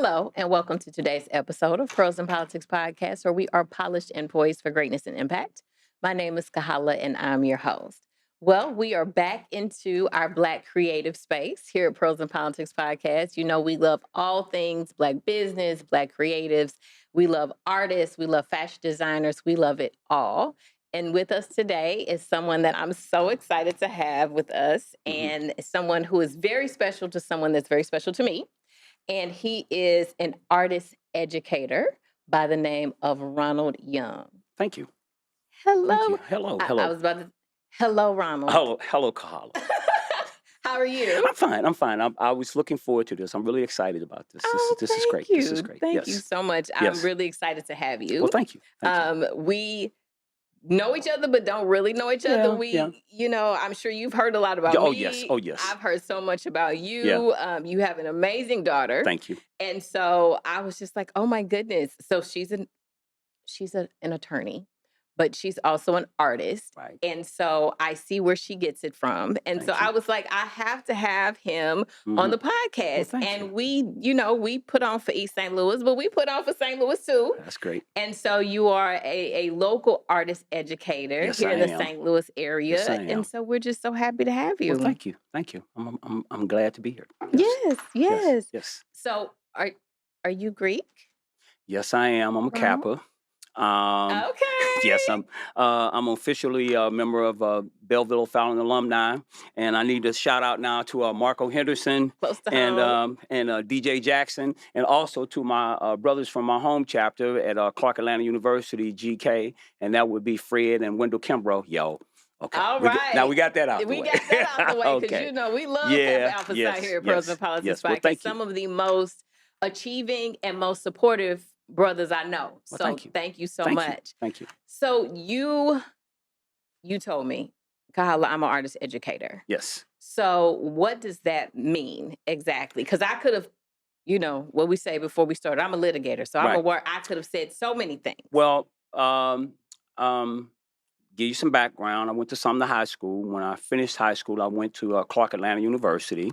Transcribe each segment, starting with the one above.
Hello, and welcome to today's episode of Pros in Politics Podcast, where we are polished and poised for greatness and impact. My name is Kahala, and I'm your host. Well, we are back into our Black creative space here at Pros in Politics Podcast. You know, we love all things Black business, Black creatives. We love artists. We love fashion designers. We love it all. And with us today is someone that I'm so excited to have with us, and someone who is very special to someone that's very special to me. And he is an artist educator by the name of Ronald Young. Thank you. Hello. Thank you. Hello. Hello. I was about to. Hello, Ronald. Hello, Kahala. How are you? I'm fine. I was looking forward to this. I'm really excited about this. This is great. You. This is great. Thank you so much. Yes. I'm really excited to have you. Well, thank you. Thank you. We know each other, but don't really know each other. You know, I'm sure you've heard a lot about me. Oh, yes. Oh, yes. I've heard so much about you. Yeah. You have an amazing daughter. Thank you. And so I was just like, oh my goodness. So she's an attorney, but she's also an artist. Right. And so I see where she gets it from. And Thank so you. I was like, I have to have him on the podcast. Well, and you. we put on for East St. Louis, but we put on for St. Louis too. That's great. And so you are a local artist educator Yes, here I in the am. St. Louis area. Yes, I am. And so we're just so happy to have you. Well, thank you. Thank you. I'm glad to be here. Yes. Yes. So are you Greek? Yes, I am. I'm a Kappa. Okay. Yes, I'm officially a member of Belleville Fallon alumni, and I need to shout out now to Marco Henderson Close to home. and DJ Jackson, and also to my brothers from my home chapter at Clark Atlanta University, GK, and that would be Fred and Wendell Kimbrough. Yo. Okay. All right. Now we got that out the way. We got that out the way because, Okay. you know, we love Yeah, Alpha yes, Psi here at yes, Pros and Politics yes. Well, Podcast. thank you. Some of the most achieving and most supportive brothers I know. Well, So thank you. so Thank you. much. Thank you. So you told me, Kahala, I'm an artist educator. Yes. So what does that mean exactly? Because I could have, you know, what we say before we started, I'm a litigator. So I could have said so many things. Well, give you some background. I went to Sumner High School. When I finished high school, I went to Clark Atlanta University.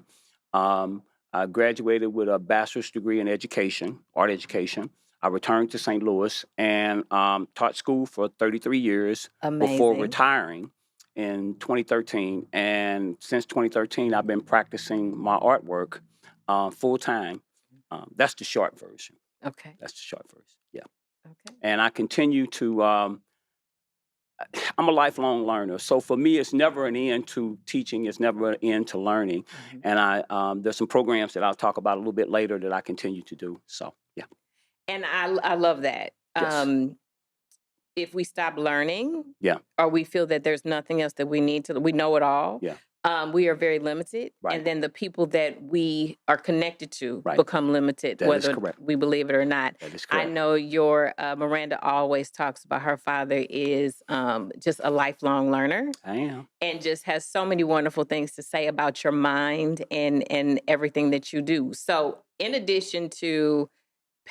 I graduated with a bachelor's degree in education, art education. I returned to St. Louis and taught school for 33 years before retiring in 2013. And since 2013, I've been practicing my artwork full time. That's the short version. Okay. That's the short version. Yeah. Okay. And I continue to. I'm a lifelong learner, so for me, it's never an end to teaching. It's never an end to learning. And there's some programs that I'll talk about a little bit later that I continue to do. So yeah. And I love that. Yes. If we stop learning, Yeah. or we feel that there's nothing else that we know it all, Yeah. We are very limited. Right. And then the people that we are connected to Right. become limited, That is whether correct. we believe it or not. That is I correct. know your Miranda always talks about her father is just a lifelong learner. I am. And just has so many wonderful things to say about your mind and everything that you do. So in addition to,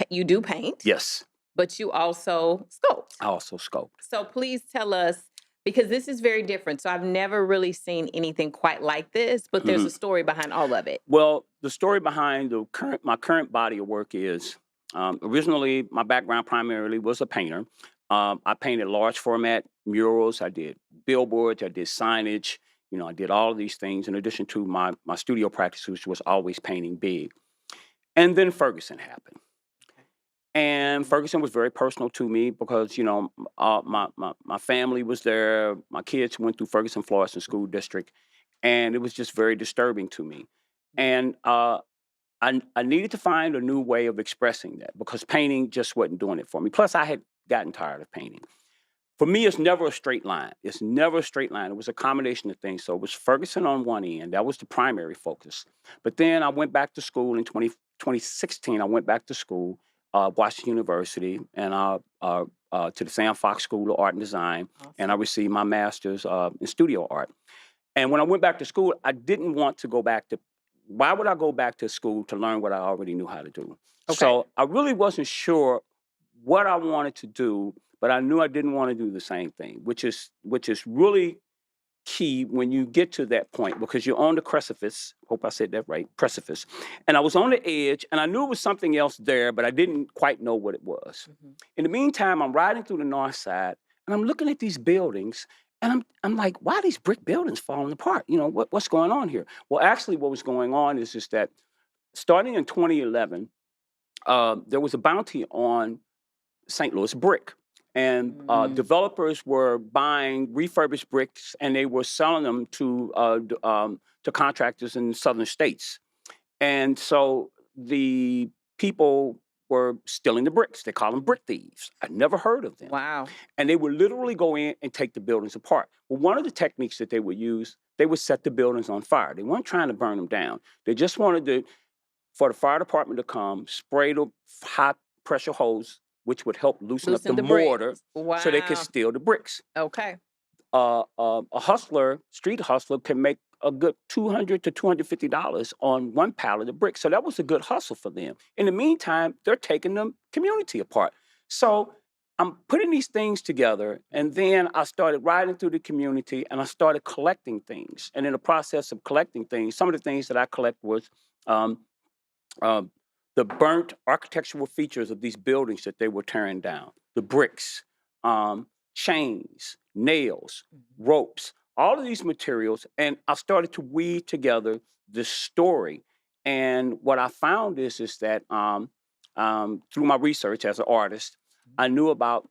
you do paint. Yes. But you also sculpt. I also sculpt. So please tell us, because this is very different. So I've never really seen anything quite like this, but there's a story behind all of it. Well, the story behind my current body of work is originally my background primarily was a painter. I painted large format murals. I did billboards. I did signage. You know, I did all of these things in addition to my studio practice, which was always painting big. And then Ferguson happened. And Ferguson was very personal to me because, you know, my family was there. My kids went through Ferguson Florissant School District. And it was just very disturbing to me. And I needed to find a new way of expressing that because painting just wasn't doing it for me. Plus, I had gotten tired of painting. For me, it's never a straight line. It's never a straight line. It was a combination of things. So it was Ferguson on one end. That was the primary focus. But then I went back to school in 2016. I went back to school. Washington University, and to the Sam Fox School of Art and Design, and I received my master's in studio art. And when I went back to school, I didn't want to go back to. Why would I go back to school to learn what I already knew how to do? Okay. So I really wasn't sure what I wanted to do, but I knew I didn't want to do the same thing, which is really key when you get to that point because you're on the precipice. Hope I said that right, precipice. And I was on the edge, and I knew it was something else there, but I didn't quite know what it was. In the meantime, I'm riding through the north side, and I'm looking at these buildings, and I'm like, why are these brick buildings falling apart? You know, what's going on here? Well, actually, what was going on is just that starting in 2011, there was a bounty on St. Louis brick. And developers were buying refurbished bricks, and they were selling them to contractors in southern states. And so the people were stealing the bricks. They call them brick thieves. I'd never heard of them. Wow. And they would literally go in and take the buildings apart. Well, one of the techniques that they would use, they would set the buildings on fire. They weren't trying to burn them down. They just wanted for the fire department to come, spray the hot pressure hose, which would help loosen up the mortar so they could Wow. steal the bricks. Okay. A street hustler, can make a good $200 to $250 on one pallet of bricks. So that was a good hustle for them. In the meantime, they're taking the community apart. So I'm putting these things together, and then I started riding through the community, and I started collecting things. And in the process of collecting things, some of the things that I collect was um, the burnt architectural features of these buildings that they were tearing down, the bricks, chains, nails, ropes, all of these materials. And I started to weave together this story. And what I found is that through my research as an artist, I knew about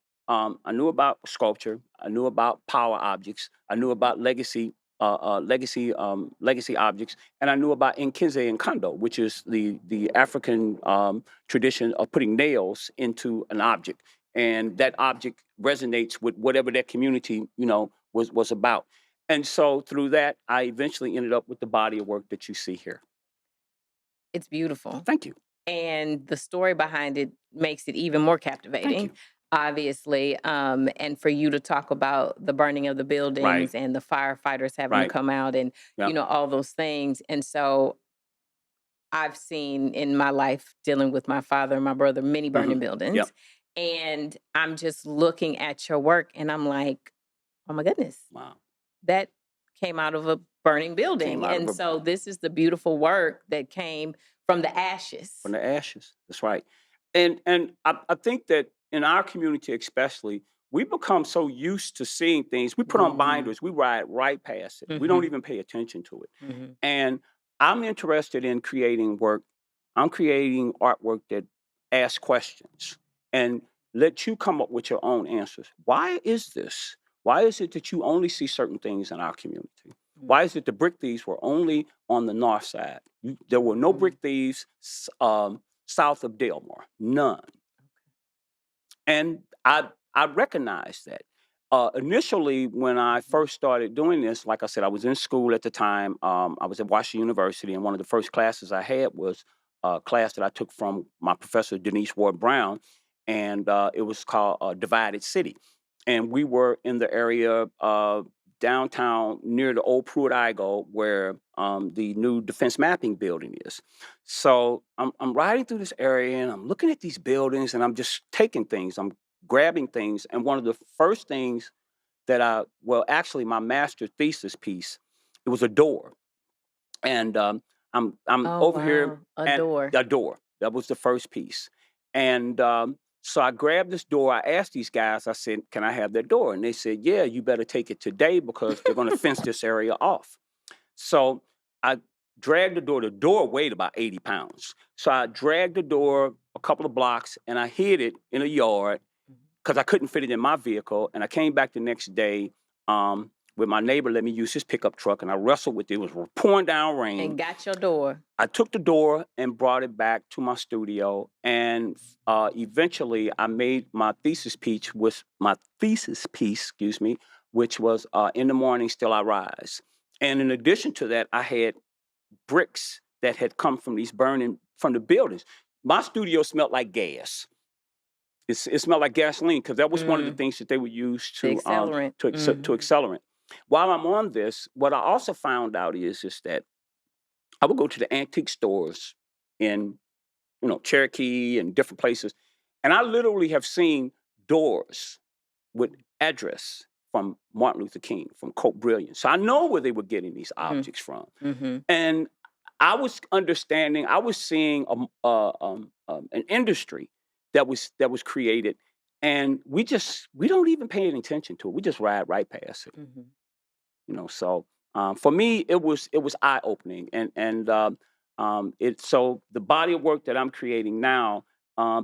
sculpture, I knew about power objects, I knew about legacy objects, and I knew about Nkinze and Kondo, which is the African tradition of putting nails into an object, and that object resonates with whatever that community was about. And so through that, I eventually ended up with the body of work that you see here. It's beautiful. Thank you. And the story behind it makes it even more Thank captivating, you. obviously. And for you to talk about the burning of the Right. buildings and the firefighters having to Right. come out and, Yep. all those things. And so I've seen in my life dealing with my father and my brother many burning Yep. buildings. And I'm just looking at your work and I'm like, oh my goodness, Wow. that came out of a burning building. Came out of And a so this is the beautiful work that came from the ashes. From the ashes. That's right. And I think that in our community especially, we become so used to seeing things. We put on binders, we ride right past it. We don't even pay attention to it. Mhm. And I'm interested in creating work. I'm creating artwork that asks questions and let you come up with your own answers. Why is this? Why is it that you only see certain things in our community? Why is it the brick thieves were only on the north side? There were no brick thieves south of Delmar, none. And I recognized that. Initially, when I first started doing this, like I said, I was in school at the time. I was at Washington University, and one of the first classes I had was a class that I took from my professor, Denise Ward Brown, and it was called Divided City. And we were in the area downtown near the old Pruitt-Igoe where the new defense mapping building is. So I'm riding through this area and I'm looking at these buildings and I'm just taking things. I'm grabbing things. And one of the first things that actually my master thesis piece, it was a door. And I'm Oh, over here wow. A at door. a door. That was the first piece. And so I grabbed this door. I asked these guys, I said, can I have that door? And they said, yeah, you better take it today because they're going to fence this area off. So I dragged the door. The door weighed about 80 pounds. So I dragged the door a couple of blocks and I hid it in a yard because I couldn't fit it in my vehicle. And I came back the next day with my neighbor, let me use his pickup truck, and I wrestled with it. It was pouring down rain. And got your door. I took the door and brought it back to my studio, and eventually I made my thesis piece, which was "In the Morning Still I Rise." And in addition to that, I had bricks that had come from from the buildings. My studio smelled like gas. It smelled like gasoline because that was one of the things that they would use The accelerant. to accelerant. While I'm on this, what I also found out is that I would go to the antique stores in, Cherokee and different places, and I literally have seen doors with address from Martin Luther King, from Coke Brilliant. So I know where they were getting these objects from. And I was understanding, I was seeing an industry that was created, and we don't even pay any attention to it. We just ride right past it. So for me, it was eye opening, so the body of work that I'm creating now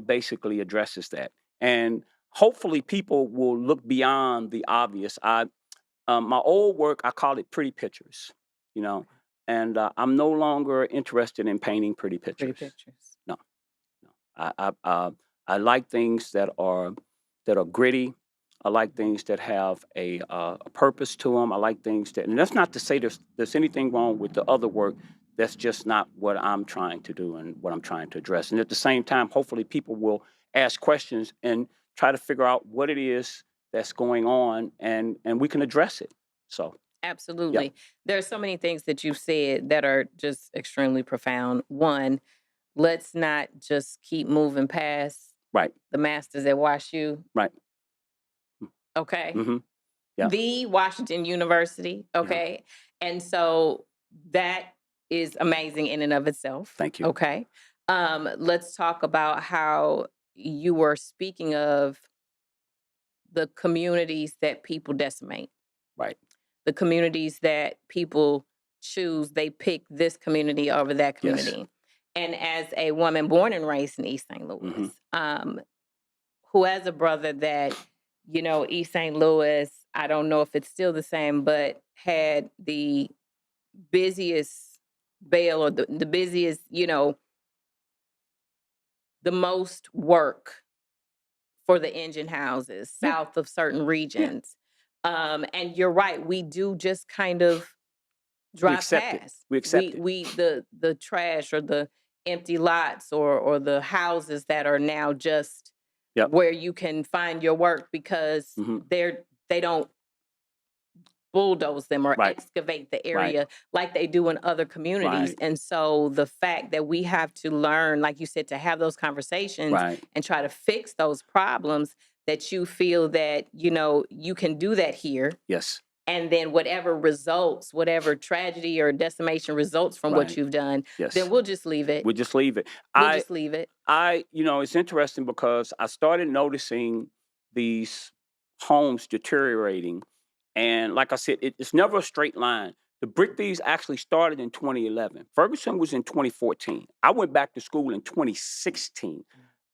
basically addresses that, and hopefully people will look beyond the obvious. My old work, I call it pretty pictures, you know, and I'm no longer interested in painting pretty Pretty pictures. pictures. No, no. I like things that are gritty. I like things that have a purpose to them. I like things that, and that's not to say there's anything wrong with the other work. That's just not what I'm trying to do and what I'm trying to address. And at the same time, hopefully, people will ask questions and try to figure out what it is that's going on, and we can address it. So, yeah, Absolutely. There are so many things that you said that are just extremely profound. One, let's not just keep moving past right, the masters at WashU. right, Okay. yeah, The Washington University. yeah. Okay. And so that is amazing in and of itself. Thank you. Okay. Let's talk about how you were speaking of the communities that people decimate, Right. the communities that people choose, they pick this community over that Yes. community. And as a woman born and raised in East St. Louis, who has a brother that, East St. Louis, I don't know if it's still the same, but had the busiest bail, or the busiest, the most work for the engine houses Yeah. south of certain regions. And you're right, we do just kind of drive accept it. past. We accept it. We the trash, or the empty lots, or the houses that are now just Yep. where you can find your work, because they don't bulldoze them or Right. excavate the area like they do in other communities. Right. And so the fact that we have to learn, like you said, to have those conversations Right. and try to fix those problems, that you feel that, you can do that here. Yes. And then whatever tragedy or decimation results from what Right. you've done, Yes. then we'll just leave it. We'll just leave it. We'll just leave it. It's interesting because I started noticing these homes deteriorating. And like I said, it's never a straight line. The brick thieves actually started in 2011. Ferguson was in 2014. I went back to school in 2016.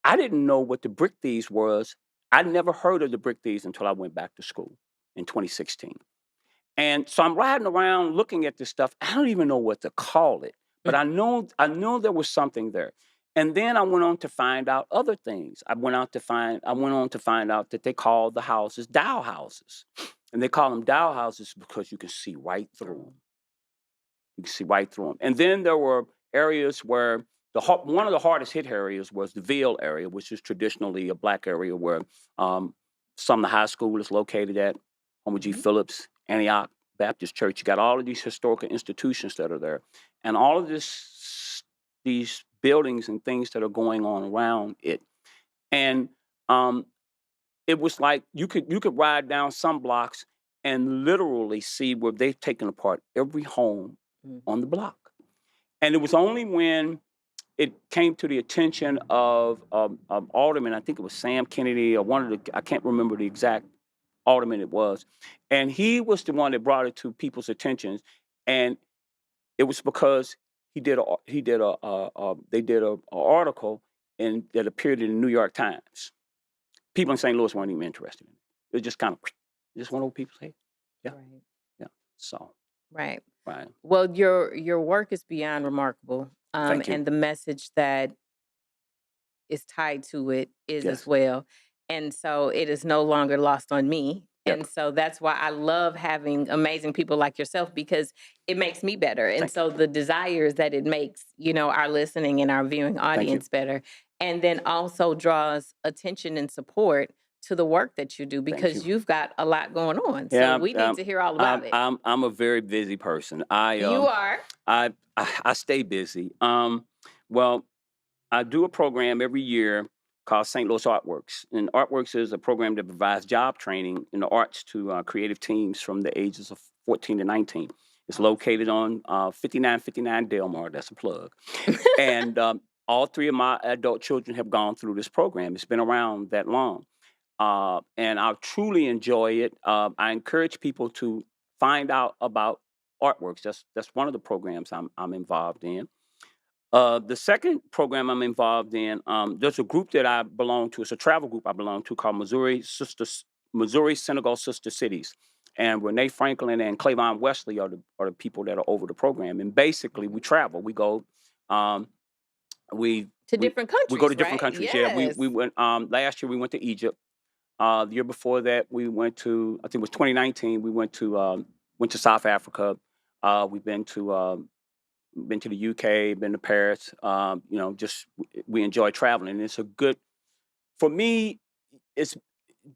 I didn't know what the brick thieves was. I'd never heard of the brick thieves until I went back to school in 2016. And so I'm riding around looking at this stuff. I don't even know what to call it, but I know there was something there. And then I went on to find out other things. I went on to find out that they call the houses dowel houses. And they call them dowel houses because you can see right through them. You can see right through them. And then there were areas where one of the hardest hit areas was the Ville area, which is traditionally a black area where Sumner High School is located at, Homer G. Phillips, Antioch Baptist Church. You got all of these historical institutions that are there, and all of these buildings and things that are going on around it. And it was like you could ride down some blocks and literally see where they've taken apart every home on the block. And it was only when it came to the attention of alderman, I think it was Sam Kennedy, or I can't remember the exact alderman it was, and he was the one that brought it to people's attentions, and it was because they did a article that appeared in the New York Times. People in St. Louis weren't even interested in it. It was just kind of just one over people's head. Yeah, Right. yeah. So Right. right. Well, your work is beyond remarkable. Thank you. And the message that is tied to it is as Yes. well. And so it is no longer lost on me. Yep. And so that's why I love having amazing people like yourself, because it makes me better. And Thank so the desires that it makes, our listening and our viewing audience better. And then also draws attention and support to the work that you do, because you've got a lot going on. Yeah, So we need to hear all about it. I'm a very busy person. You are. I stay busy. Well, I do a program every year called St. Louis Artworks. And Artworks is a program that provides job training in the arts to creative teams from the ages of 14 to 19. It's located on 5959 Delmar. That's a plug. And all three of my adult children have gone through this program. It's been around that long. And I truly enjoy it. I encourage people to find out about Artworks. That's one of the programs I'm involved in. The second program I'm involved in, there's a group that I belong to. It's a travel group I belong to called Missouri Senegal Sister Cities. And Renee Franklin and Clavon Wesley are the people that are over the program. And basically, we travel. We go. We To different countries. we go to different right? countries. Yes. Yeah, we went. Last year we went to Egypt. The year before that we went to, I think it was 2019. We went to South Africa. We've been to the UK, been to Paris. Just we enjoy traveling. And it's a good, for me, it's,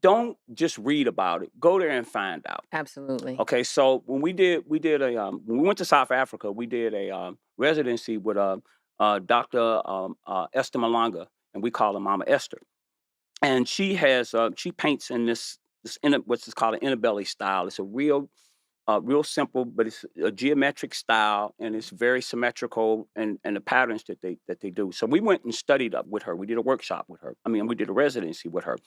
don't just read about it. Go there and find out. Absolutely. Okay, so when when we went to South Africa, we did a residency with Dr. Esther Malanga, and we call her Mama Esther. And she paints in this what's called an interbelly style. It's a real simple, but it's a geometric style, and it's very symmetrical, and the patterns that they do. So we went and studied up with her. We did a workshop with her. I mean, we did a residency with her.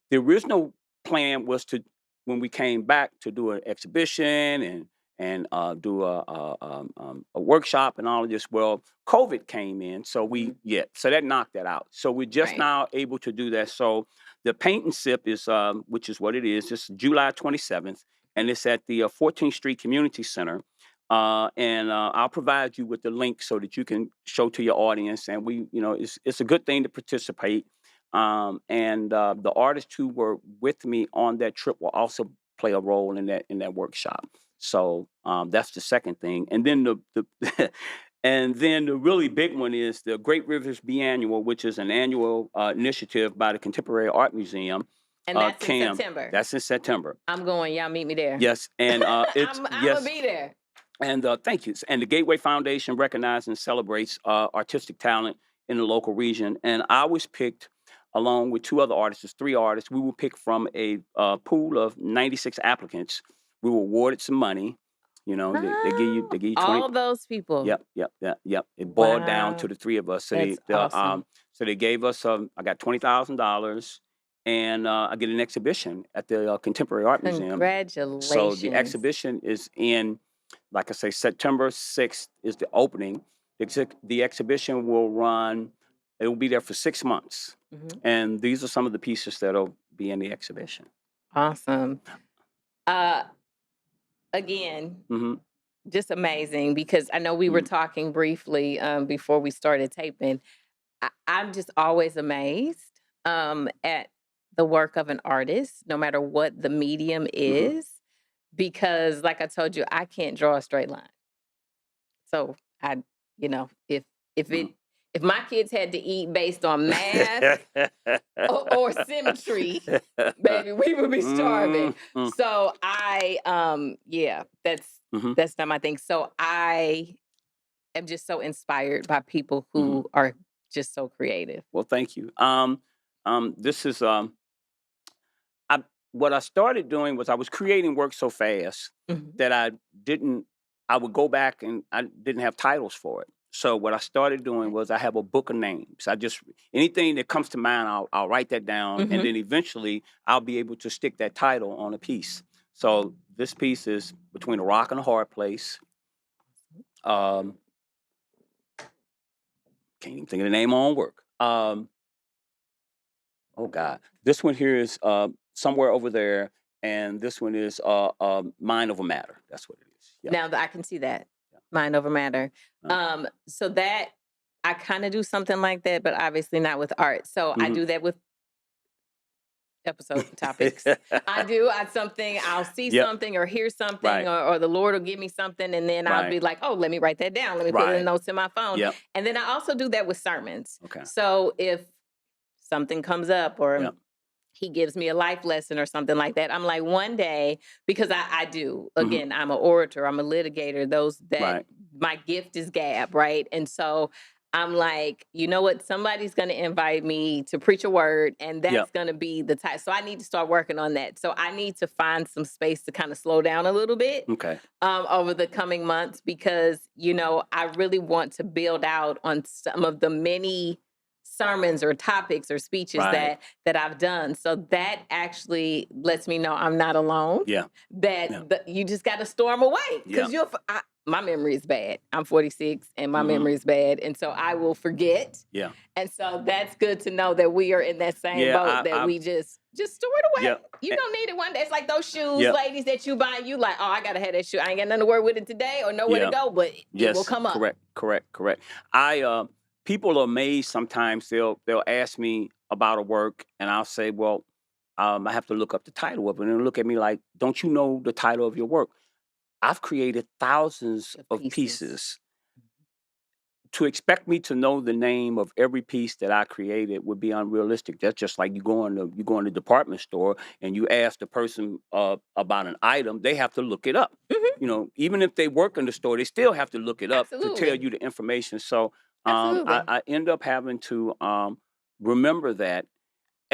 The original plan was to, when we came back, to do an exhibition and do a workshop and all of this. Well, COVID came in, so so that knocked that out. So we're just Right. now able to do that. So the paint and sip is, which is what it is, it's July 27th, and it's at the 14th Street Community Center. And I'll provide you with the link so that you can show to your audience. And it's a good thing to participate. And the artists who were with me on that trip will also play a role in that workshop. So that's the second thing. And then the and then the really big one is the Great Rivers Biennial, which is an annual initiative by the Contemporary Art Museum. And that's in CAM. September. That's in September. I'm going. Y'all meet me there. Yes, and it's I'm yes. gonna be there. And thank you. And the Gateway Foundation recognizes and celebrates artistic talent in the local region. And I was picked, along with two other artists, three artists. We were picked from a pool of 96 applicants. We were awarded some money. They give you 20. All those people. Yep. It boiled down Wow. to the three of us. So That's awesome. so they gave us I got $20,000, and I get an exhibition at the Contemporary Art Museum. Congratulations. So the exhibition is in, like I say, September 6th is the opening. The exhibition will run, it will be there for 6 months. Mhm. And these are some of the pieces that'll be in the exhibition. Awesome. Again, hmm just amazing, because I know we were talking briefly before we started taping. I'm just always amazed at the work of an artist, no matter what the medium is, because like I told you, I can't draw a straight line. So if my kids had to eat based on math or symmetry, baby, we would be starving. So that's not my thing. So I am just so inspired by people who are just so creative. Well, thank you. This is what I started doing was I was creating work so fast that I would go back and I didn't have titles for it. So what I started doing was I have a book of names. Anything that comes to mind, I'll write that down, and then eventually I'll be able to stick that title on a piece. So this piece is Between a Rock and a Hard Place. Can't even think of the name on work. Oh God, this one here is Somewhere Over There, and this one is Mind Over Matter. That's what it is. Yep. Now I can see that. Mind over matter. So that I kind of do something like that, but obviously not with art. So I do that with episode topics. I'll see something or hear something, or the Lord will give me something, and then I'll be like, oh, let me write that down. Let me put it in notes in my phone. And then I also do that with sermons. Okay. So if something comes up or he gives me a life lesson or something like that, I'm like, one day, because I do, again, I'm an orator, I'm a litigator, my gift is gab, right? And so I'm like, you know what? Somebody's going to invite me to preach a word, and Yep. that's going to be the type. So I need to start working on that. So I need to find some space to kind of slow down a little bit Okay. over the coming months because, I really want to build out on some of the many sermons or topics or speeches Right. that I've done. So that actually lets me know I'm not alone. Yeah. Yeah. That you just got to storm away Yeah. because my memory is bad. I'm 46 and my Mhm. memory is bad. And so I will forget. Yeah. And so that's good to know that we are in that same Yeah. boat, that we just store it away. Yeah. You're gonna need it one day. It's like those shoes, Yeah. ladies, that you buy, you like, oh, I gotta have that shoe. I ain't got nothing to wear with it today or nowhere to Yeah. go, but it will Yes. come up. Correct. People are amazed sometimes. They'll ask me about a work, and I'll say, well, I have to look up the title of it, and they'll look at me like, don't you know the title of your work? I've created thousands of pieces. To expect me to know the name of every piece that I created would be unrealistic. That's just like you go in the department store and you ask the person about an item, they have to look it up. Mhm. Even if they work in the store, they still have to look it up to tell Absolutely. you the information. So Absolutely. I end up having to remember that.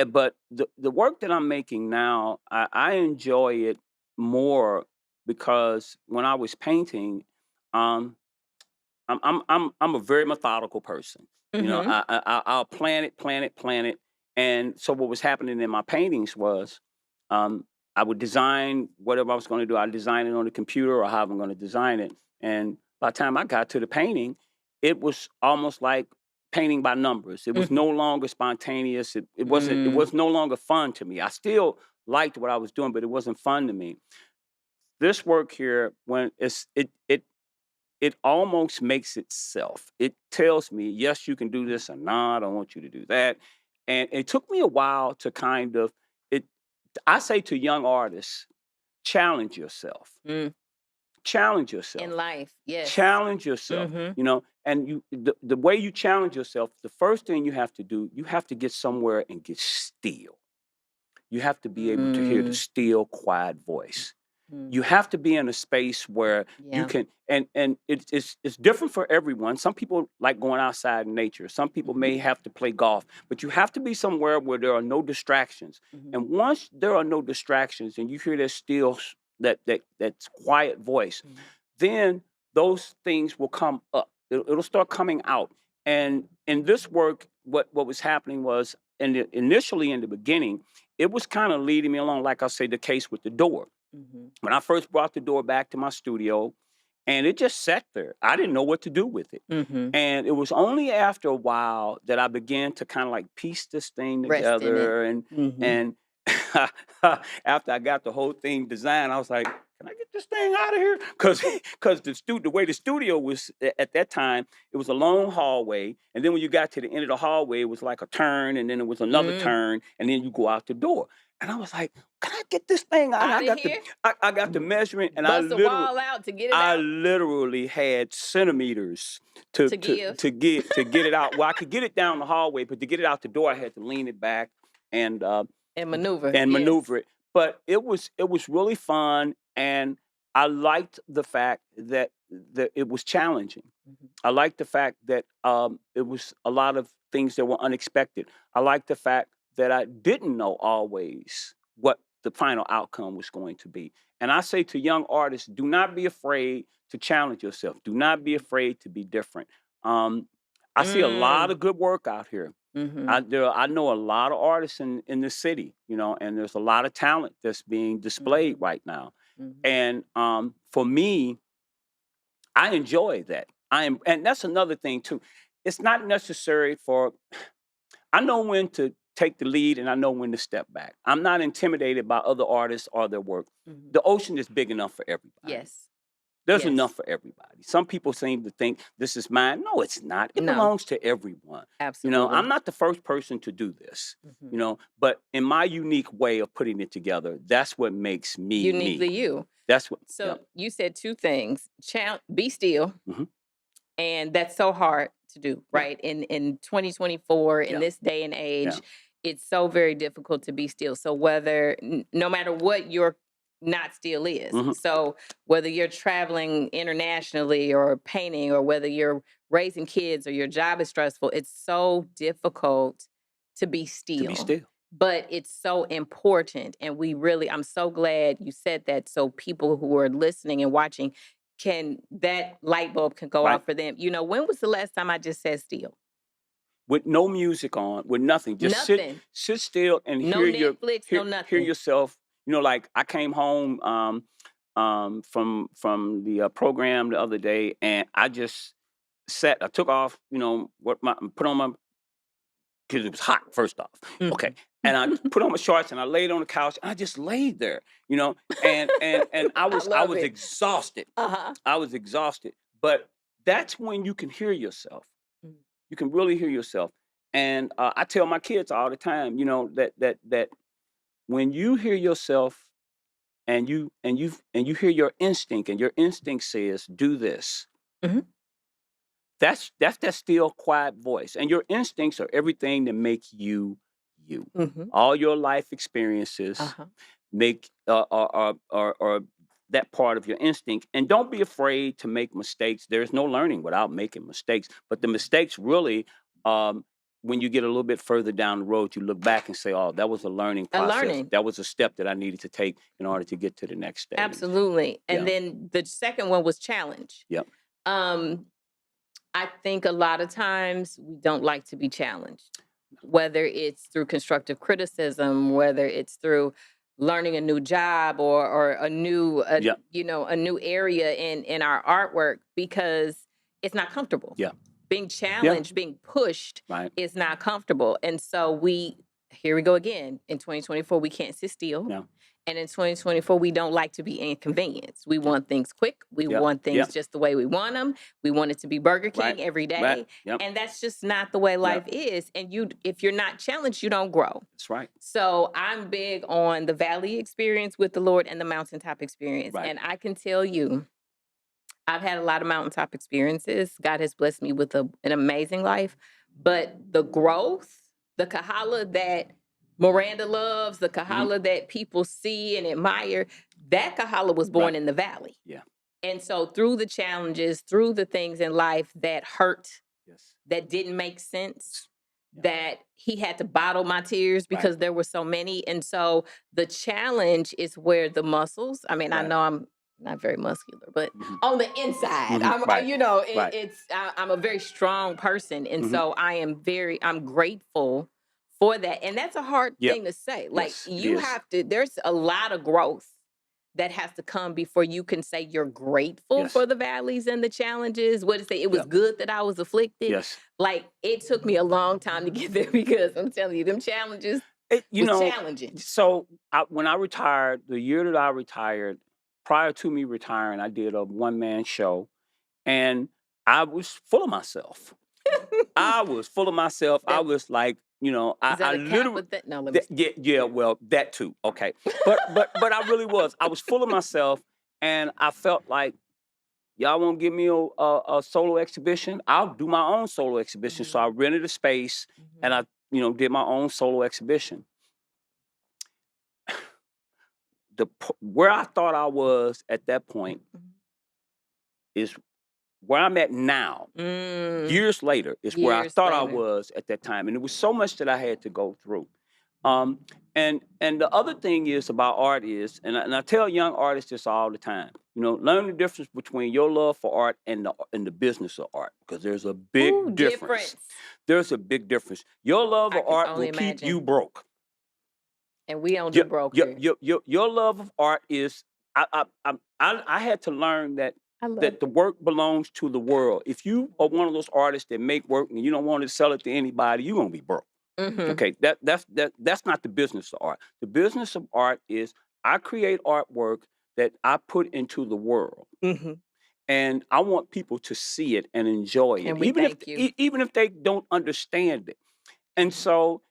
But the work that I'm making now, I enjoy it more because when I was painting, um, I'm a very methodical person. Mhm. I'll plan it, and so what was happening in my paintings was, um, I would design whatever I was going to do. I design it on the computer or how I'm going to design it, and by the time I got to the painting, it was almost like painting by numbers. It was Mhm. no longer spontaneous. It wasn't. It Mm. was no longer fun to me. I still liked what I was doing, but it wasn't fun to me. This work here, when it almost makes itself. It tells me, yes, you can do this, or no, I don't want you to do that. And it took me a while to kind of it. I say to young artists, challenge yourself. Mm. Challenge In yourself. life, yes. Challenge yourself. Mhm. And the way you challenge yourself, the first thing you have to do, you have to get somewhere and get still. You have to be able to hear the Mm. still, quiet voice. Mm. You have to be in a space where you Yeah. can and it's different for everyone. Some people like going outside in nature. Some people Mhm. may have to play golf, but you have to be somewhere where there are no distractions. Mhm. And once there are no distractions and you hear that still that's quiet voice, Mhm. then those things will come up. It'll start coming out. And in this work, what was happening was initially in the beginning, it was kind of leading me along, like I say, the case with the door. Mhm. When I first brought the door back to my studio, and it just sat there. I didn't know what to do with it. Mhm. And it was only after a while that I began to kind of like piece this thing Rest in it. together. And Mhm. and after I got the whole thing designed, I was like, "Can I get this thing out of here?" Because the way the studio was at that time, it was a long hallway, and then when you got to the end of the hallway, it was like a turn, and then it was another Mm. turn, and then you go out the door. And I was like, "Can I get this thing out?" And Out of here. I got the measurement, and Bust a wall out to get it I out literally had centimeters to to to give to get it out. Well, I could get it down the hallway, but to get it out the door, I had to lean it back and and maneuver. and Yes. maneuver it. But it was really fun, and I liked the fact that it was challenging. Mhm. I liked the fact that it was a lot of things that were unexpected. I liked the fact that I didn't know always what the final outcome was going to be. And I say to young artists, do not be afraid to challenge yourself. Do not be afraid to be different. Um, I see a lot Mm. of good work out here. Mhm. I know a lot of artists in the city, and there's a lot of talent that's being displayed Mhm. right now. Mhm. And for me, I enjoy that. And that's another thing too. It's not necessary for. I know when to take the lead, and I know when to step back. I'm not intimidated by other artists or their work. Mhm. The ocean is big enough for everybody. Yes. There's enough Yes. for everybody. Some people seem to think this is mine. No, it's not. It No. belongs to everyone. I'm Absolutely. not the first person to do this, Mhm. but in my unique way of putting it together, that's what makes me me. Uniquely you. That's what, yeah. So you said two things. Be still, Hmm. and that's so hard to do, Yeah. right? In 2024, in Yeah. this day and Yeah. age, it's so very difficult to be still. So no matter what your not still is, Hmm. so whether you're traveling internationally or painting, or whether you're raising kids or your job is stressful, it's so difficult to be To be still. still. But it's so important. And I'm so glad you said that so people who are listening and watching that light bulb can go Right. off for them. When was the last time I just sat still? With no music on, with nothing. Just Nothing. sit still and No Netflix, no hear nothing. yourself. Like I came home from the program the other day, and I just sat. I took off, put on my, because it was hot. First off, okay, Mhm. and I put on my shorts and I laid on the couch and I just laid there, and I I love was it. exhausted. Uh-huh. I was exhausted, but that's when you can hear yourself. Mm. You can really hear yourself. And I tell my kids all the time, that when you hear yourself and you hear your instinct, and your instinct says do this, Mhm. that's that still quiet voice. And your instincts are everything that make you you. Mhm. All your life experiences Uh-huh. make are that part of your instinct. And don't be afraid to make mistakes. There's no learning without making mistakes. But the mistakes really, um, when you get a little bit further down the road, you look back and say, "Oh, that was a learning A process. learning. That was a step that I needed to take in order to get to the next stage." Absolutely. And Yeah. then the second one was challenge. Yep. Um, I think a lot of times we don't like to be challenged, whether it's through constructive criticism, whether it's through learning a new job or Yep. a new area in our artwork, because it's not comfortable. Yeah. Being Yeah. challenged, being pushed Right. is not comfortable. And so here we go again. In 2024, we can't sit still. No. And in 2024, we don't like to be inconvenienced. We Yep. want things quick. We Yep. want things Yep. just the way we want them. We want it to be Burger Right. King every Right. day. Yep. And that's just not the way life Yep. is. And if you're not challenged, you don't grow. That's right. So I'm big on the valley experience with the Lord and the mountaintop experience. Right. And I can tell you, I've had a lot of mountaintop experiences. God has blessed me with an amazing life. But the growth, the Kahala that Miranda loves, the Hmm. Kahala that people see and admire, that Kahala was born Right. in the valley. Yeah. And so through the challenges, through the things in life that hurt, Yes. that didn't make sense, Yeah. that he had to bottle my tears Right. because there were so many. And so the challenge is where the muscles, I mean, I Right. know I'm not very muscular, but Hmm. on the inside, Hmm. Right. Right. I'm a very strong person. And Hmm. so I'm grateful for that. And that's a hard Yep. thing to say. Like, Yes, it is. there's a lot of growth that has to come before you can say you're grateful Yes. for the valleys and the challenges. What to say, it was Yep. good that I was afflicted. Yes. Like, it took me a long time to get there because I'm telling you, them challenges It, was challenging. so when I retired, the year that I retired, prior to me retiring, I did a one man show, and I was full of myself. I was full of myself. I That was like, is I that a cap literally, with that? No, let me yeah, yeah, well, that too. Okay. But I really was. I was full of myself, and I felt like, y'all want to give me a solo exhibition? I'll do my own solo exhibition. So I Mhm, rented a space, and I, mhm, did my own solo exhibition. Where I thought I was at that point mhm. is where I'm at now. Mm, Years later is where I years thought I later. was at that time, and it was so much that I had to go through. Um, and the other thing is about art is, and I tell young artists this all the time. Learn the difference between your love for art and the business of art, because there's a Ooh, big difference. difference. There's a big difference. Your love I of can art will only keep imagine. you broke. And we don't do Your broke your here. your your, your love of art is, I had to learn that I love that the it. work belongs to the world. If you are one of those artists that make work and you don't want to sell it to anybody, you're gonna be broke. Mhm, Okay, that's not the business of art. The business of art is, I create artwork that I put into the world, mhm. and I want people to see it and enjoy it, And we thank you. even if they don't understand it. And so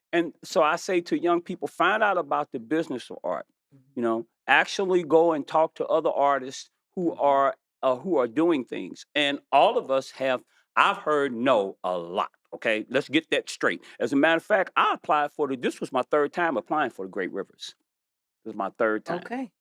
I say to young people, find out about the business of art. Mhm, Actually go and talk to other artists mhm. who are doing things. And all of us have. I've heard no a lot. Okay, let's get that straight. As a matter of fact, I applied for the. This was my third time applying for the Great Rivers. This was my third time. Okay.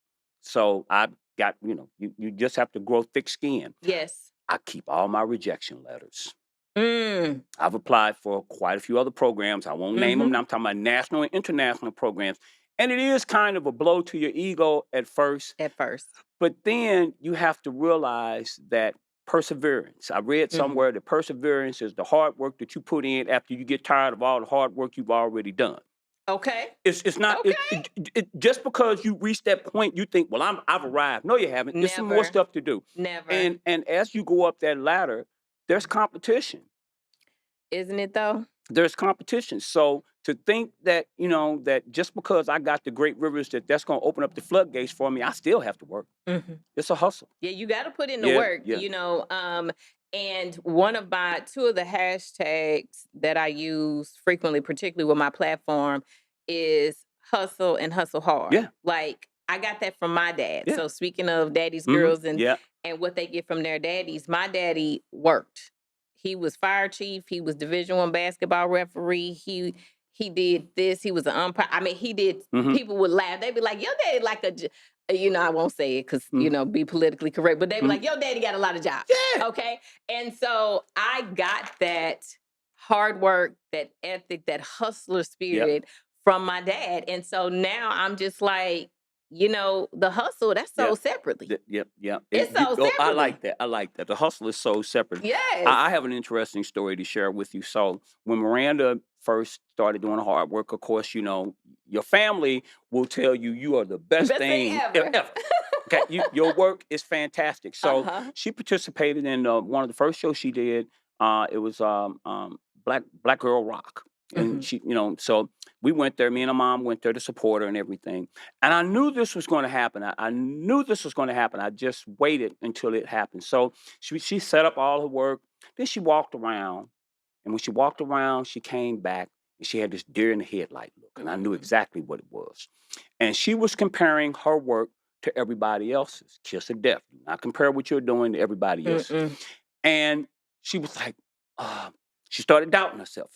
So I got. You just have to grow thick skin. Yes. I keep all my rejection letters. Mm. I've applied for quite a few other programs. I won't name them. Mhm. Now I'm talking about national and international programs. And it is kind of a blow to your ego at first, At first. but then you have to realize that perseverance. I read Mhm. somewhere that perseverance is the hard work that you put in after you get tired of all the hard work you've already done. Okay. It's not Okay. just because you reach that point, you think, well, I've arrived. No, you haven't. There's some more Never. stuff to do. Never. And as you go up that ladder, there's competition. Isn't it though? There's competition. So to think that, that just because I got the Great Rivers, that's going to open up the floodgates for me, I still have to work. Mhm. It's a hustle. Yeah, you got to put in the Yeah, work, yeah. and one of my two of the hashtags that I use frequently, particularly with my platform, is hustle and hustle hard. Yeah, Like I got that from my dad. yeah. So speaking of daddy's Mhm. girls and Yeah. what they get from their daddies, my daddy worked. He was fire chief. He was Division 1 basketball referee. He did this. He was an umpire. I mean, he did. Mhm. People would laugh. They'd be like, "Your daddy like I won't say it because, Mhm. be politically correct, but they be Mhm. like, yo, daddy got a lot of jobs. Yeah. Okay. And so I got that hard work, that ethic, that hustler Yep. spirit from my dad. And so now I'm just like, the hustle, that's Yep. sold separately. Yep. Yep. It's sold I separately. like that. I like that. The hustle is so separate. Yes. I have an interesting story to share with you. So when Miranda first started doing hard work, of course, your family will tell you you are the best thing ever. ever. Okay, your work is fantastic. So Uh-huh. she participated in one of the first shows she did. It was Black Girl Rock, and Mhm. she, so we went there. Me and her mom went there to support her and everything. And I knew this was going to happen. I knew this was going to happen. I just waited until it happened. So she set up all her work. Then she walked around, and when she walked around, she came back and she had this deer in the headlight look, and I knew exactly what it was. And she was comparing her work to everybody else's. Kiss of death. Do not compare what you're doing to everybody else's. Mm-mm. And she was like, she started doubting herself.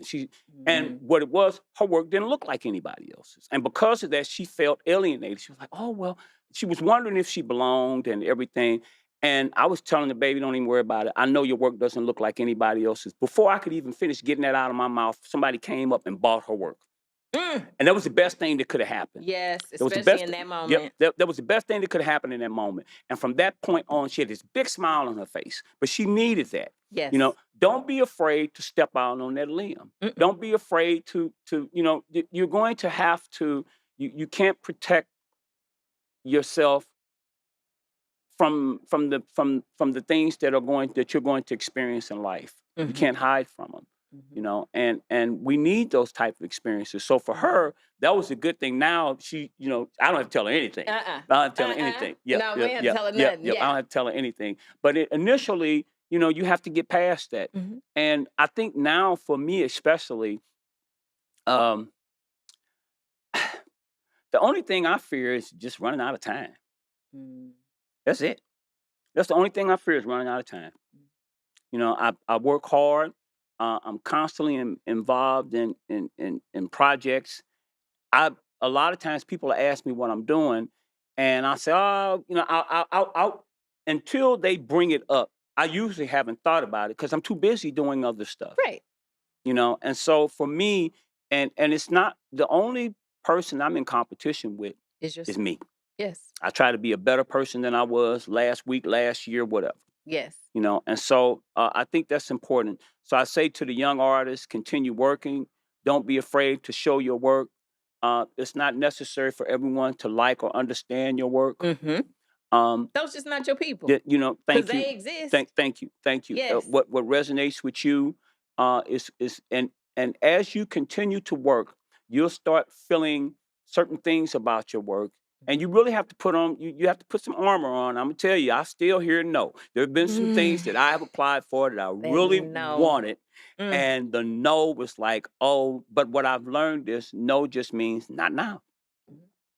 And Mhm. what it was, her work didn't look like anybody else's. And because of that, she felt alienated. She was like, oh, well, she was wondering if she belonged and everything. And I was telling the baby, don't even worry about it. I know your work doesn't look like anybody else's. Before I could even finish getting that out of my mouth, somebody came up and bought her work. Mm. And that was the best thing that could have happened. Yes, That was the especially best. in that Yep, moment. that was the best thing that could have happened in that moment. And from that point on, she had this big smile on her face. But she needed that. Yes. Don't be afraid to step out on that limb. Mm-mm. Don't be afraid to you're going to have to. You can't protect yourself from the things that you're going to experience in life. You Mhm. can't hide from them. Mhm. And we need those type of experiences. So for her, that was a good thing. Now she, I don't have to tell her anything. Uh-uh. I don't have to tell her anything. Yep, No, we yep, ain't have to yep, tell her yep, nothing. yep. I don't Yeah. have to tell her anything. But initially, you have to get past that. Mhm. And I think now for me especially, um, the only thing I fear is just running out of time. Mm. That's it. That's the only thing I fear is running out of time. I work hard. I'm constantly involved in projects. A lot of times people ask me what I'm doing, and I say, oh, I'll until they bring it up. I usually haven't thought about it because I'm too busy doing other stuff. Right. And so for me, and it's not the only person I'm in competition with It's just is me. yes. I try to be a better person than I was last week, last year, whatever. Yes. And so I think that's important. So I say to the young artists, continue working. Don't be afraid to show your work. It's not necessary for everyone to like or understand your work. Mm-hmm. Um, Those just not your people. Thank Because you, they exist. thank you, thank you. Yes. What resonates with you is and as you continue to work, you'll start feeling certain things about your work. And you really have to put on you have to put some armor on. I'm gonna tell you, I still hear no. There have been some things that I have applied for that I That really no. wanted, Mm. and the no was like, oh, but what I've learned is no just means not now.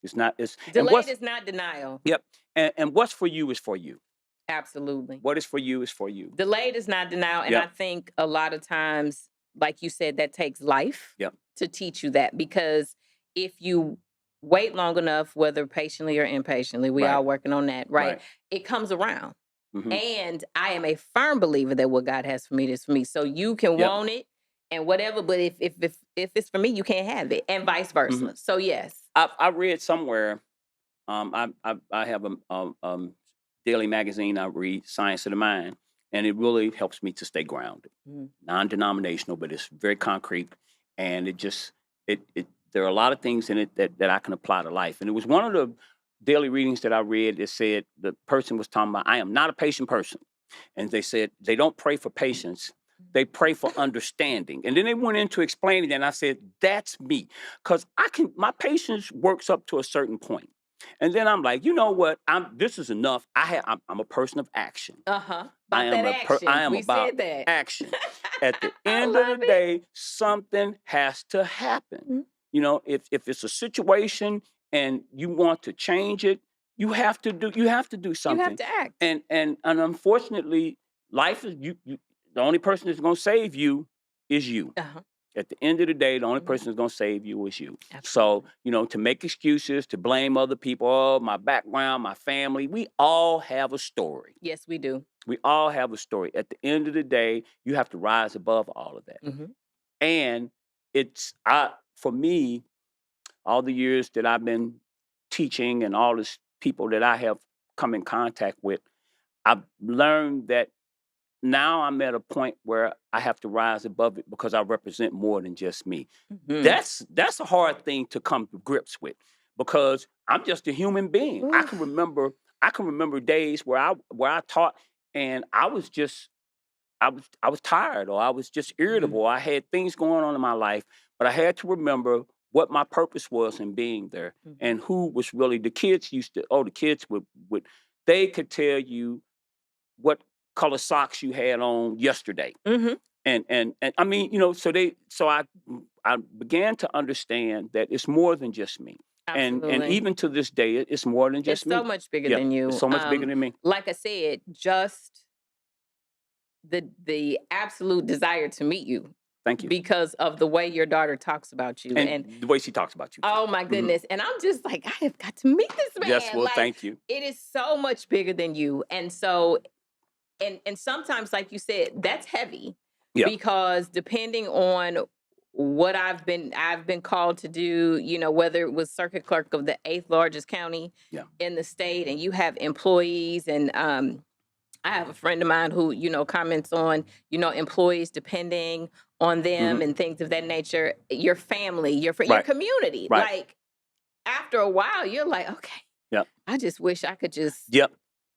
It's not. It's and Delayed what's is not denial. yep. And what's for you is for you. Absolutely. What is for you is for you. Delayed is not denial. And I Yep. think a lot of times, like you said, that takes life Yep. to teach you that. Because if you wait long enough, whether patiently or impatiently, we Right. all working on that, right? Right. It comes around. And I am a firm believer that what God has for me is for me. So you can Yep. want it and whatever, but if it's for me, you can't have it, and vice versa. So yes. I read somewhere. I have a daily magazine I read, Science of the Mind, and it really helps me to stay grounded. Non-denominational, but it's very concrete, and it there are a lot of things in it that I can apply to life. And it was one of the daily readings that I read that said the person was talking about, I am not a patient person. And they said they don't pray for patience, they pray for understanding. And then they went into explaining that, and I said, that's me. Because my patience works up to a certain point. And then I'm like, you know what? This is enough. I'm a person of action. About I am that action. I am We about said that. action. At the I end of love the it. day, something has to happen. You know, if it's a situation and you want to change it, you have to do You have something. to act. And unfortunately, life is you the only person that's going to save you is you. At the end of the day, the only person that's going to save you is you. So, you know, to make excuses, to blame other people, oh, my background, my family, we all have a story. Yes, we do. We all have a story. At the end of the day, you have to rise above all of that. And for me, all the years that I've been teaching and all the people that I have come in contact with, I've learned that now I'm at a point where I have to rise above it because I represent more than just me. That's a hard thing to come to grips with because I'm just a human being. I can remember days where I taught and I was tired or I was just irritable. I had things going on in my life, but I had to remember what my purpose was in being there and who was really the kids would they could tell you what color socks you had on yesterday. And I mean, you know, so I began to understand that it's more than just me. And even to this day, it's more than just It's me. so much bigger than you. It's so much bigger than me. Like I said, just the absolute desire to meet you. Thank you. Because of the way your daughter talks about you. And the way she talks about you. Oh my goodness. And I'm just like, I have got to meet this man. Yes, well, like, thank you. It is so much bigger than you. And so, and sometimes, like you said, that's heavy. Because depending on what I've been called to do, you know, whether it was circuit clerk of the 8th largest county in the state, and you have employees, and I have a friend of mine who, you know, comments on, you know, employees depending on them and things of that nature, your family, your community. Like after a while, you're like, okay, I just wish I could just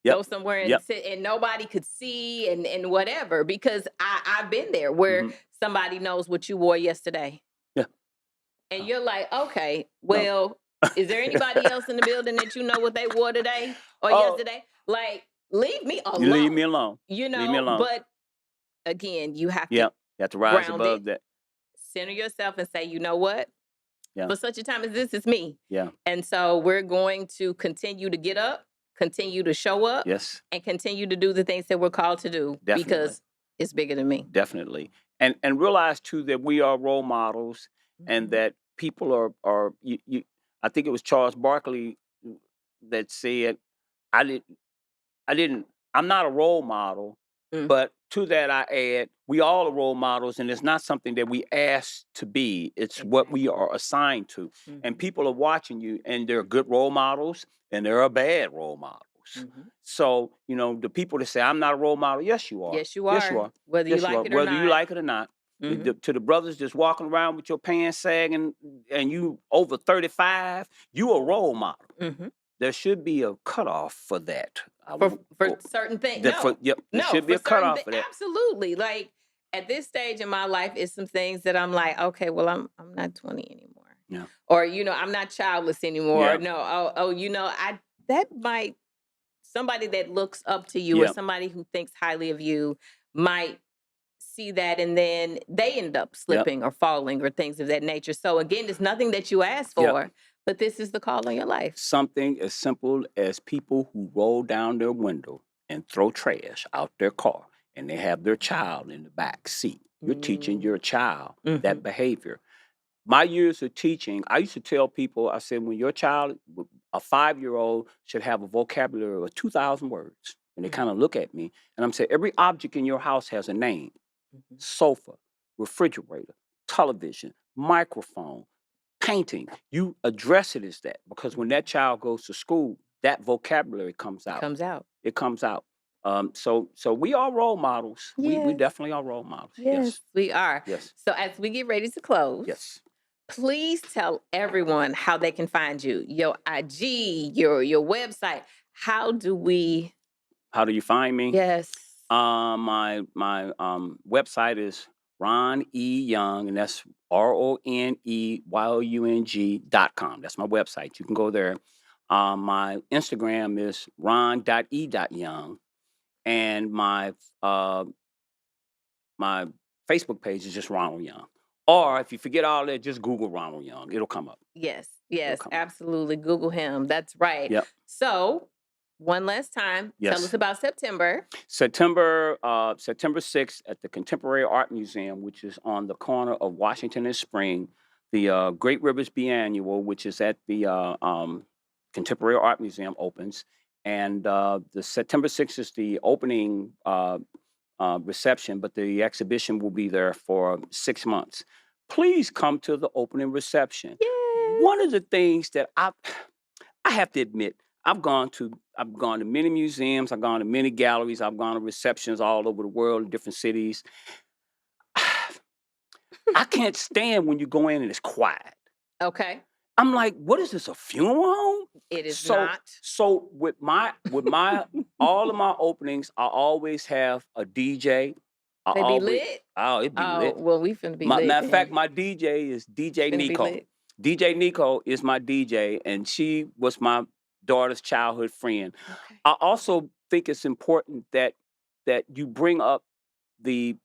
go somewhere and sit and nobody could see and whatever, because I've been there where somebody knows what you wore yesterday. And you're like, okay, well, is there anybody else in the building that you know what they wore today or yesterday? Like, leave me alone. You leave me alone. You know, leave me alone. But again, you have to you have to rise above that. Center yourself and say, you know what? For such a time as this, it's me. And so we're going to continue to get up, continue to show up, and continue to do the things that we're called to do. Because it's bigger than me. Definitely. And realize too that we are role models and that people are you I think it was Charles Barkley that said, I'm not a role model, but to that I add, we all are role models, and it's not something that we ask to be. It's what we are assigned to. And people are watching you, and there are good role models, and there are bad role models. So, you know, the people that say, I'm not a role model, yes, you are. Yes, you are. Yes, you are. Whether you like it or Whether not. you like it or not. To the brothers just walking around with your pants sagging and you over 35, you a role model. There should be a cutoff for that. For certain things. There should be a cutoff for that. Absolutely. Like at this stage in my life, is some things that I'm like, okay, well, I'm not 20 anymore. Or, you know, I'm not childless anymore. No, you know, somebody that looks up to you or somebody who thinks highly of you might see that, and then they end up slipping or falling or things of that nature. So again, it's nothing that you asked for, but this is the call on your life. Something as simple as people who roll down their window and throw trash out their car, and they have their child in the back seat. You're teaching your child that behavior. My years of teaching, I used to tell people, I said, when your child, a 5-year-old, should have a vocabulary of 2,000 words. And they Mhm. kind of look at me, and I'm saying, every object in your house has a name: Mhm. sofa, refrigerator, television, microphone, painting. You address it as that, because when that child goes to school, that vocabulary comes It out. comes out. It comes out. So we are role models. We Yes. definitely are role models. Yes, Yes. we are. Yes. So as we get ready to close, Yes. please tell everyone how they can find you. Your IG, your website. How do we? How do you find me? Yes. My website is Ron E. Young, and that's RONEYOUNG.com. That's my website. You can go there. My Instagram is ron.e.young, and uh, my Facebook page is just Ronald Young. Or if you forget all that, just Google Ronald Young. It'll come up. Yes. It'll Yes. come up. Absolutely. Google him. That's right. Yep. So one last time, tell us Yes. about September. September 6th at the Contemporary Art Museum, which is on the corner of Washington and Spring. The Great Rivers Biennial, which is at the Contemporary Art Museum, opens, and the September 6th is the opening reception, but the exhibition will be there for 6 months. Please come to the opening reception. Yes. One of the things that I have to admit, I've gone to many museums, I've gone to many galleries, I've gone to receptions all over the world in different cities. I can't stand when you go in and it's quiet. Okay. I'm like, what is this, a funeral home? It is So not. so with my all of my openings, I always have a DJ. I They be always lit. It be Oh, lit. well, we finna be lit Matter of fact, then. my DJ is DJ Finna be Nico. lit. DJ Nico is my DJ, and she was my daughter's childhood friend. Okay. I also think it's important that you bring up the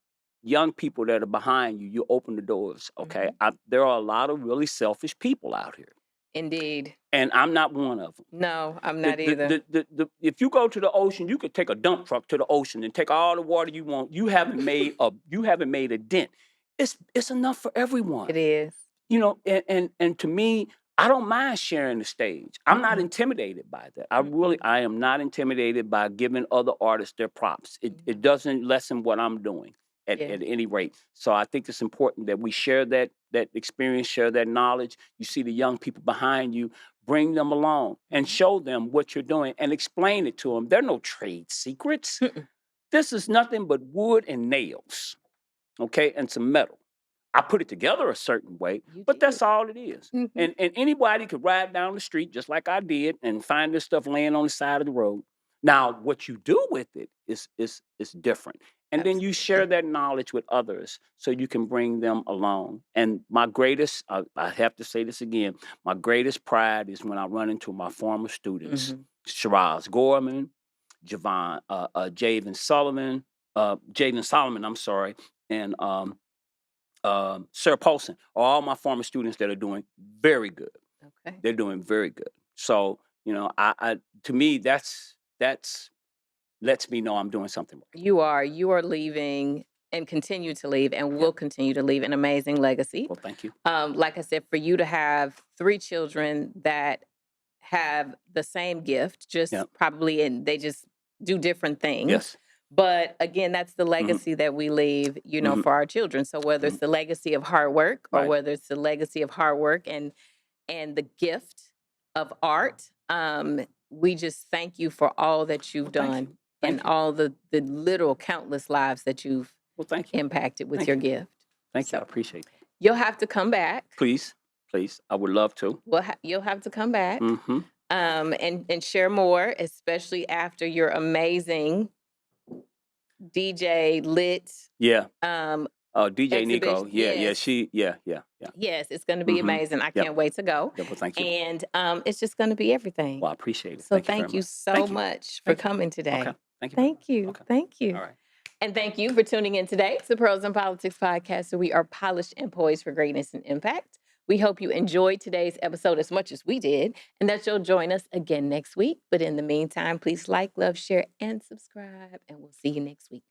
young people that are behind you. You open the doors, okay? Mhm. There are a lot of really selfish people out here, Indeed. and I'm not one of them. No, I'm not either. If you go to the ocean, you could take a dump truck to the ocean and take all the water you want. You haven't made a dent. It's enough for everyone. It is. And to me, I don't mind sharing the stage. I'm not Mm-mm. intimidated by that. Mm-mm. I am not intimidated by giving other artists their props. It No. doesn't lessen what I'm doing Yeah. at any rate. So I think it's important that we share that experience, share that knowledge. You see the young people behind you, bring them along and Mhm. show them what you're doing and explain it to them. There are no trade secrets. Mm-mm. This is nothing but wood and nails, okay, and some metal. I put it together a certain way, You but did. that's all it is. Mhm. And anybody could ride down the street just like I did and find this stuff laying on the side of the road. Now, what you do with it is different. And then you share Absolutely. that knowledge with others so you can bring them along. And my greatest, I have to say this again, my greatest pride is when I run into my former students, Mhm. Shiraz Gorman, Javen Solomon, I'm sorry, and Sarah Paulson, are all my former students that are doing very good. Okay. They're doing very good. So, I to me, that's lets me know I'm doing something right. You are leaving and continue to leave and Yeah. will continue to leave an amazing legacy. Well, thank you. Like I said, for you to have 3 children that have the same gift, Yeah. just probably, and they just do different things. Yes. But again, that's the Hmm. legacy that we leave, Hmm. for our children. So whether Hmm. it's the legacy of hard work or Right. whether it's the legacy of hard work and the gift of art, we just thank you for all that you've Well, thank you. done and Thank you. all the literal countless lives that you've Well, thank you. impacted with Thank your you. gift. Thank you. I So appreciate that. you'll have to come back. Please, please, I would love to. You'll have to come back, Hmm. and share more, especially after your amazing DJ lit Yeah. um, DJ Nico. exhibition. Yeah. Yeah. Yes, Yeah. yes, it's going to be Hmm. amazing. I Yep. can't wait to go, Yeah. Well, thank you. and it's just going to be everything. Well, I appreciate it. So Thank you very thank you much. so Thank you. much for Thank you. coming Okay. today. Thank you very much. Thank you. Okay. Thank you. All right. And thank you for tuning in today to Pearls and Politics podcast, where we are polished and poised for greatness and impact. We hope you enjoyed today's episode as much as we did, and that you'll join us again next week. But in the meantime, please like, love, share, and subscribe, and we'll see you next week.